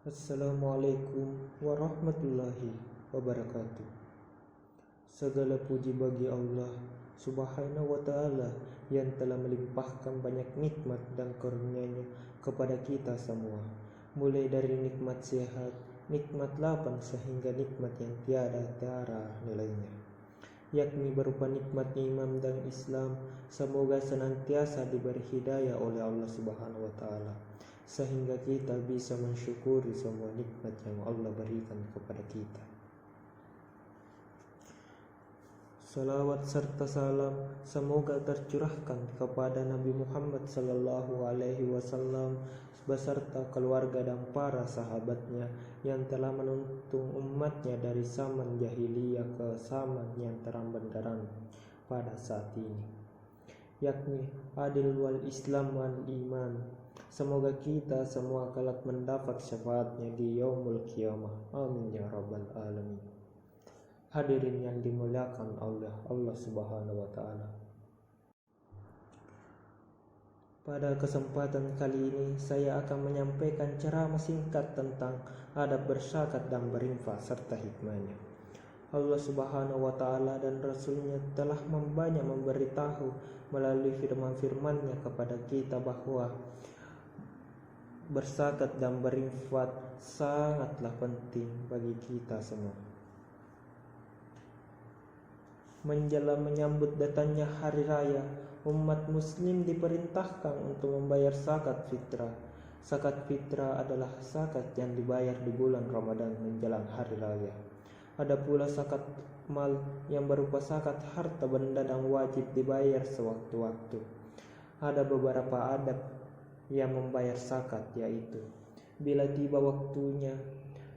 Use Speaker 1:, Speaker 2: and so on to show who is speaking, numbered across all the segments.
Speaker 1: Assalamualaikum warahmatullahi wabarakatuh. Segala puji bagi Allah Subhanahu wa ta'ala yang telah melimpahkan banyak nikmat dan karunia-Nya kepada kita semua. Mulai dari nikmat sehat, nikmat lapang sehingga nikmat yang tiada tara nilainya, yakni berupa nikmat iman dan Islam. Semoga senantiasa diberi hidayah oleh Allah Subhanahu wa ta'ala sehingga kita bisa mensyukuri semua nikmat yang Allah berikan kepada kita. Salawat serta salam semoga tercurahkan kepada Nabi Muhammad sallallahu alaihi wasallam beserta keluarga dan para sahabatnya yang telah menuntun umatnya dari zaman jahiliyah ke zaman yang terang benderang pada saat ini, yakni adil wal Islam wal iman. Semoga kita semua kelak mendapat syafaatnya di yaumul qiyamah. Amin ya rabbal alamin. Hadirin yang dimuliakan oleh Allah Subhanahu wa ta'ala. Pada kesempatan kali ini saya akan menyampaikan ceramah singkat tentang adab berzakat dan berinfak serta hikmahnya. Allah Subhanahu wa ta'ala dan Rasulnya telah banyak memberitahu melalui firman-firmannya kepada kita bahwa berzakat dan berinfak sangatlah penting bagi kita semua. Menjelang menyambut datangnya hari raya, umat muslim diperintahkan untuk membayar zakat fitrah. Zakat fitrah adalah zakat yang dibayar di bulan Ramadan menjelang hari raya. Ada pula zakat mal yang berupa zakat harta benda dan wajib dibayar sewaktu-waktu. Ada beberapa adab yang membayar zakat, yaitu bila tiba waktunya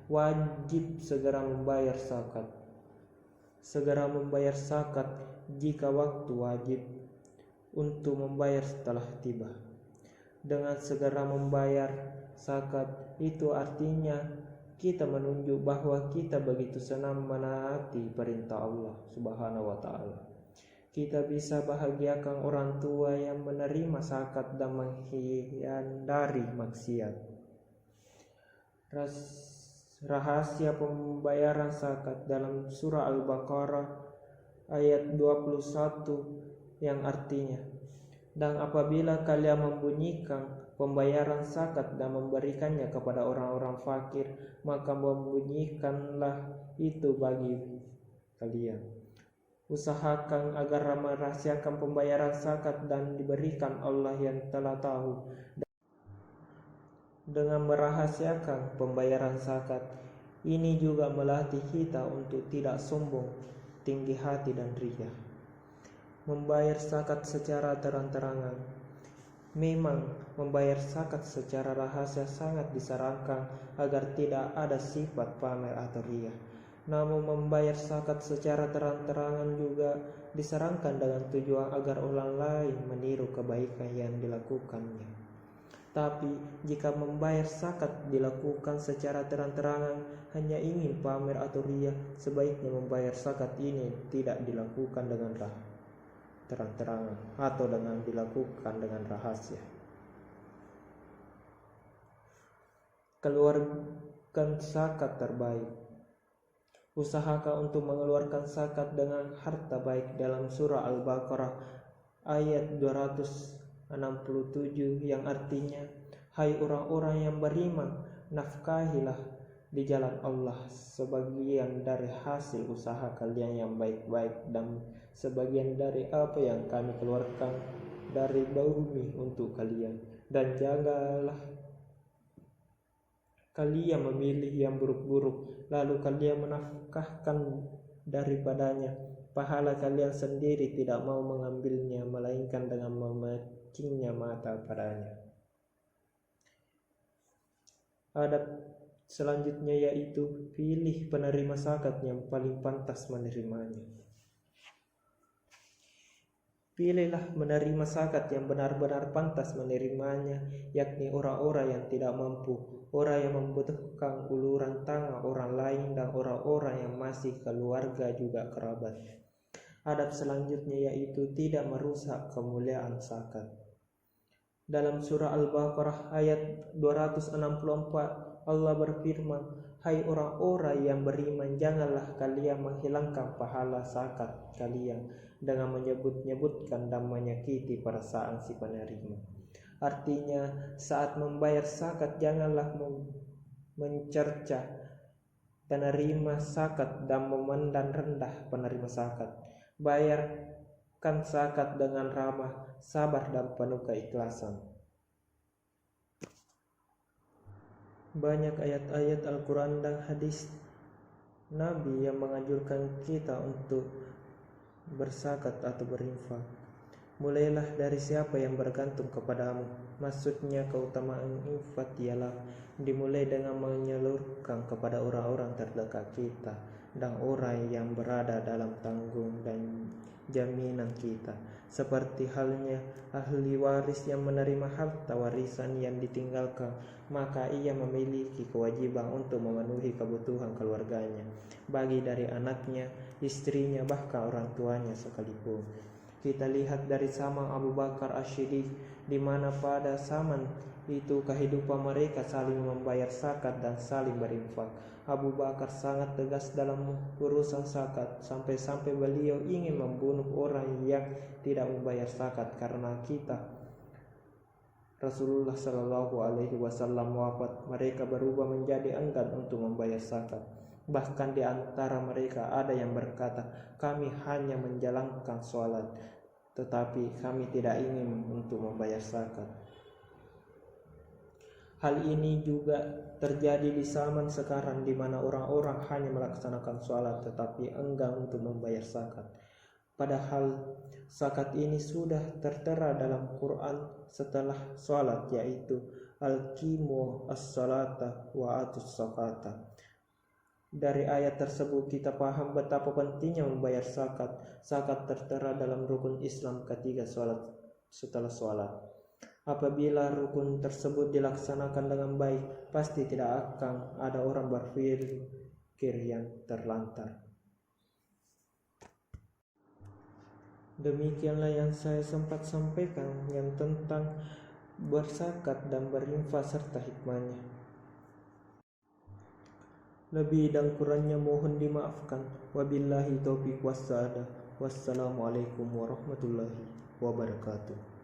Speaker 1: wajib segera membayar zakat. Segera membayar zakat jika waktu wajib untuk membayar setelah tiba. Dengan segera membayar zakat itu artinya kita menunjuk bahwa kita begitu senang menaati perintah Allah Subhanahu wa ta'ala. Kita bisa bahagiakan orang tua yang menerima zakat dan menghindari maksiat. Rahasia pembayaran zakat dalam surah Al-Baqarah ayat 21 yang artinya, dan apabila kalian membunyikan pembayaran zakat dan memberikannya kepada orang-orang fakir, maka membunyikanlah itu bagi kalian. Usahakan agar merahasiakan pembayaran zakat dan diberikan Allah yang telah tahu. Dengan merahasiakan pembayaran zakat ini juga melatih kita untuk tidak sombong, tinggi hati dan riya. Membayar zakat secara terang-terangan. Memang membayar zakat secara rahasia sangat disarankan agar tidak ada sifat pamer atau riya. Namun membayar zakat secara terang-terangan juga disarankan dengan tujuan agar orang lain meniru kebaikan yang dilakukannya. Tapi jika membayar zakat dilakukan secara terang-terangan hanya ingin pamer atau riya, sebaiknya membayar zakat ini tidak dilakukan dengan terang-terangan atau dengan dilakukan dengan rahasia. Keluarkan zakat terbaik. Usahakan untuk mengeluarkan zakat dengan harta baik dalam surah Al-Baqarah ayat 267 yang artinya, hai orang-orang yang beriman, nafkahilah di jalan Allah sebagian dari hasil usaha kalian yang baik-baik dan sebagian dari apa yang kami keluarkan dari bumi untuk kalian, dan janganlah kalian memilih yang buruk-buruk lalu kalian menafkahkan daripadanya. Pahala kalian sendiri tidak mau mengambilnya, melainkan dengan memecingnya mata padanya. Adab selanjutnya yaitu pilih penerima zakat yang paling pantas menerimanya. Pilihlah menerima zakat yang benar-benar pantas menerimanya, yakni orang-orang yang tidak mampu, orang yang membutuhkan uluran tangan orang lain, dan orang-orang yang masih keluarga juga kerabat. Adab selanjutnya yaitu tidak merusak kemuliaan zakat. Dalam surah Al-Baqarah ayat 264 Allah berfirman, "Hai orang-orang yang beriman, janganlah kalian menghilangkan pahala zakat kalian dengan menyebut-nyebutkan dan menyakiti perasaan si penerima." Artinya, saat membayar zakat janganlah mencerca penerima zakat dan memandang rendah penerima zakat. Bayarkan zakat dengan ramah, sabar, dan penuh keikhlasan. Banyak ayat-ayat Al-Quran dan hadis Nabi yang menganjurkan kita untuk berzakat atau berinfak. Mulailah dari siapa yang bergantung kepadamu. Maksudnya keutamaan infak ialah dimulai dengan menyalurkan kepada orang-orang terdekat kita dan orang yang berada dalam tanggung dan jaminan kita, seperti halnya ahli waris yang menerima harta warisan yang ditinggalkan, maka ia memiliki kewajiban untuk memenuhi kebutuhan keluarganya, bagi dari anaknya, istrinya, bahkan orang tuanya sekalipun. Kita lihat dari zaman Abu Bakar As-Siddiq, di mana pada zaman itu kehidupan mereka saling membayar zakat dan saling berinfak. Abu Bakar sangat tegas dalam urusan zakat, sampai-sampai beliau ingin membunuh orang yang tidak membayar zakat karena kita. Rasulullah Shallallahu Alaihi Wasallam wafat, mereka berubah menjadi enggan untuk membayar zakat. Bahkan di antara mereka ada yang berkata, "Kami hanya menjalankan sholat, tetapi kami tidak ingin untuk membayar zakat." Hal ini juga terjadi di zaman sekarang, di mana orang-orang hanya melaksanakan sholat tetapi enggan untuk membayar zakat. Padahal zakat ini sudah tertera dalam Quran setelah sholat, yaitu "Al-qimu as-salata wa atus zakata." Dari ayat tersebut kita paham betapa pentingnya membayar zakat. Zakat tertera dalam rukun Islam ketiga setelah sholat. Apabila rukun tersebut dilaksanakan dengan baik, pasti tidak akan ada orang berpikir yang terlantar. Demikianlah yang saya sempat sampaikan yang tentang berzakat dan berinfak serta hikmahnya. Lebih dan kurangnya mohon dimaafkan. Wabillahi taufiq wassalam. Wassalamualaikum warahmatullahi wabarakatuh.